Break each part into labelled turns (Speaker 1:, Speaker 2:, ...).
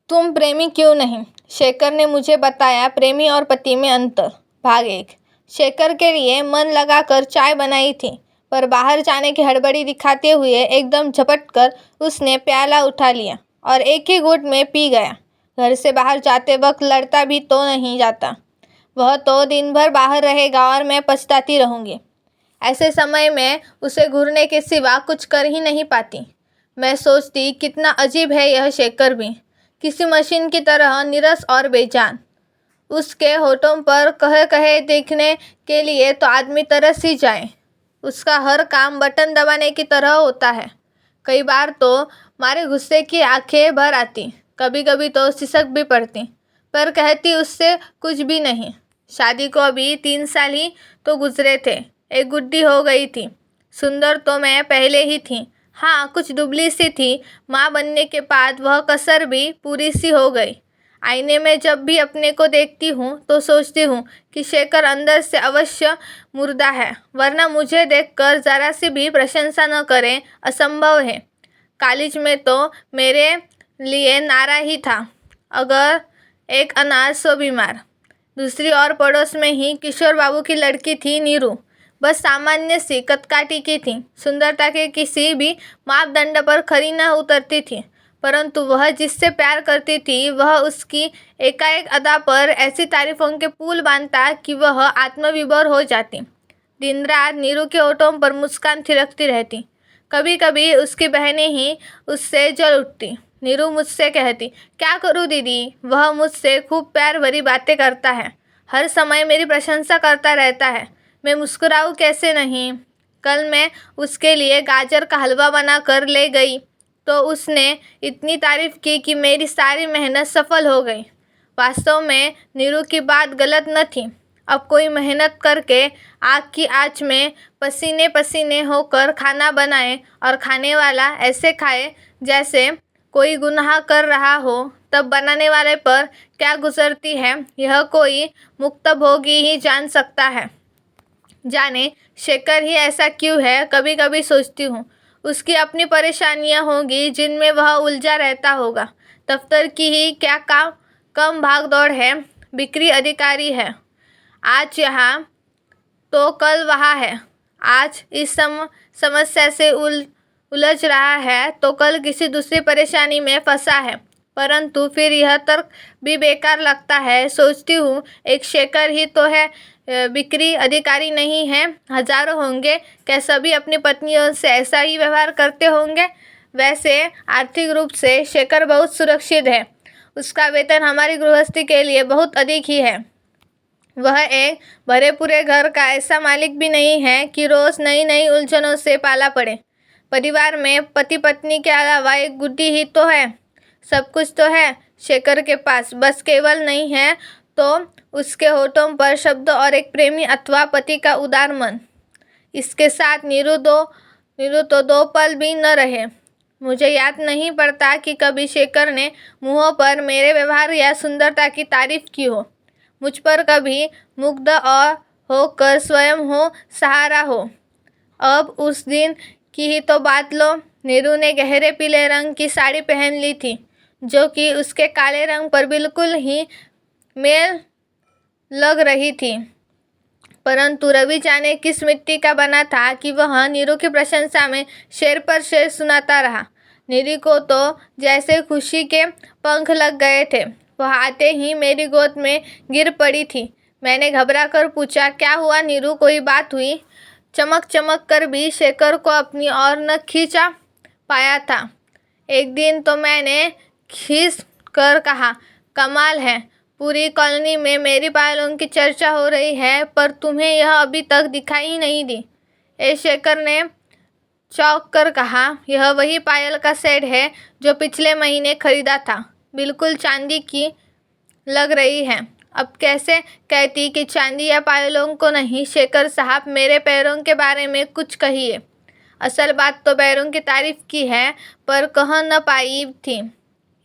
Speaker 1: तुम प्रेमी क्यों नहीं? शेखर ने मुझे बताया प्रेमी और पति में अंतर। भाग 1। शेखर के लिए मन लगाकर चाय बनाई थी, पर बाहर जाने की हड़बड़ी दिखाते हुए एकदम झपट कर उसने प्याला उठा लिया और एक ही घूंट में पी गया। घर से बाहर जाते वक्त लड़ता भी तो नहीं जाता। वह तो दिन भर बाहर रहेगा और मैं पछताती रहूंगी। ऐसे समय में उसे घूरने के सिवा कुछ कर ही नहीं पाती। मैं सोचती कितना अजीब है यह शेखर भी, किसी मशीन की तरह नीरस और बेजान। उसके होठों पर कहे कहे देखने के लिए तो आदमी तरस ही जाए। उसका हर काम बटन दबाने की तरह होता है। कई बार तो मारे गुस्से की आंखें भर आती, कभी कभी तो सिसक भी पड़ती, पर कहती उससे कुछ भी नहीं। शादी को अभी 3 साल ही तो गुजरे थे। एक गुड्डी हो गई थी। सुंदर तो मैं पहले ही थी। हाँ, कुछ दुबली सी थी। माँ बनने के बाद वह कसर भी पूरी सी हो गई। आईने में जब भी अपने को देखती हूँ तो सोचती हूँ कि शेखर अंदर से अवश्य मुर्दा है, वरना मुझे देखकर जरा सी भी प्रशंसा न करें असंभव है। कॉलेज में तो मेरे लिए नारा ही था, अगर एक अनाथ सो बीमार। दूसरी ओर पड़ोस में ही किशोर बाबू की लड़की थी नीरू। बस सामान्य सी कदकाठी की थी, सुंदरता के किसी भी मापदंड पर खरी न उतरती थी, परंतु वह जिससे प्यार करती थी वह उसकी एकाएक अदा पर ऐसी तारीफों के पुल बांधता कि वह आत्मविभोर हो जाती। दिन रात नीरू के होठों पर मुस्कान थिरकती रहती। कभी कभी उसकी बहनें ही उससे जल उठती। नीरू मुझसे कहती, क्या करूँ दीदी, वह मुझसे खूब प्यार भरी बातें करता है, हर समय मेरी प्रशंसा करता रहता है, मैं मुस्कुराऊँ कैसे नहीं। कल मैं उसके लिए गाजर का हलवा बना कर ले गई तो उसने इतनी तारीफ की कि मेरी सारी मेहनत सफल हो गई। वास्तव में नीरू की बात गलत न थी। अब कोई मेहनत करके आग की आंच में पसीने पसीने होकर खाना बनाए और खाने वाला ऐसे खाए जैसे कोई गुनाह कर रहा हो, तब बनाने वाले पर क्या गुजरती है यह कोई मुक्तभोगी ही जान सकता है। जाने शेखर ही ऐसा क्यों है, कभी कभी सोचती हूँ। उसकी अपनी परेशानियाँ होंगी जिनमें वह उलझा रहता होगा। दफ्तर की ही क्या कम भाग दौड़ है। बिक्री अधिकारी है, आज यहाँ तो कल वहाँ है। आज इस समस्या से उलझ रहा है तो कल किसी दूसरी परेशानी में फंसा है, परंतु फिर यह तर्क भी बेकार लगता है। सोचती हूँ एक शेखर ही तो है, बिक्री अधिकारी नहीं है, हजारों होंगे। क्या सभी अपनी पत्नियों से ऐसा ही व्यवहार करते होंगे? वैसे आर्थिक रूप से शेखर बहुत सुरक्षित है। उसका वेतन हमारी गृहस्थी के लिए बहुत अधिक ही है। वह एक भरे पूरे घर का ऐसा मालिक भी नहीं है कि रोज नई नई उलझनों से पाला पड़े। परिवार में पति पत्नी के अलावा एक गुड्डी ही तो है। सब कुछ तो है शेखर के पास, बस केवल नहीं है तो उसके होठों पर शब्द और एक प्रेमी अथवा पति का उदार मन। इसके साथ नीरू तो 2 पल भी न रहे। मुझे याद नहीं पड़ता कि कभी शेखर ने मुंह पर मेरे व्यवहार या सुंदरता की तारीफ की हो, मुझ पर कभी मुग्ध और होकर स्वयं हो सहारा हो। अब उस दिन की ही तो बात लो। नीरू ने गहरे पीले रंग की साड़ी पहन ली थी, जो कि उसके काले रंग पर बिल्कुल ही मेल लग रही थी, परंतु रवि जाने किस मिट्टी का बना था कि वह नीरू की प्रशंसा में शेर पर शेर सुनाता रहा। नीरू को तो जैसे खुशी के पंख लग गए थे। वह आते ही मेरी गोद में गिर पड़ी थी। मैंने घबरा कर पूछा, क्या हुआ नीरू, कोई बात हुई? चमक चमक कर भी शेखर को अपनी ओर न खींचा पाया था। एक दिन तो मैंने खीस कर कहा, कमाल है, पूरी कॉलोनी में मेरी पायलों की चर्चा हो रही है, पर तुम्हें यह अभी तक दिखाई ही नहीं दी। शेखर ने चौंक कर कहा, यह वही पायल का सेट है जो पिछले महीने खरीदा था, बिल्कुल चांदी की लग रही है। अब कैसे कहती कि चांदी या पायलों को नहीं? शेखर साहब, मेरे पैरों के बारे में कुछ कहिए। असल बात तो पैरों की तारीफ की है, पर कह न पाई थी।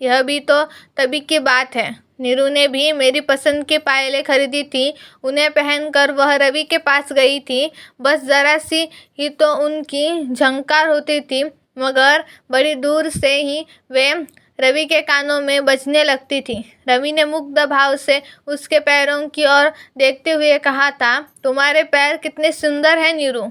Speaker 1: यह भी तो तभी की बात है। नीरू ने भी मेरी पसंद की पायलें खरीदी थी। उन्हें पहनकर वह रवि के पास गई थी। बस जरा सी ही तो उनकी झंकार होती थी, मगर बड़ी दूर से ही वे रवि के कानों में बजने लगती थी। रवि ने मुग्ध भाव से उसके पैरों की ओर देखते हुए कहा था, तुम्हारे पैर कितने सुंदर हैं नीरू।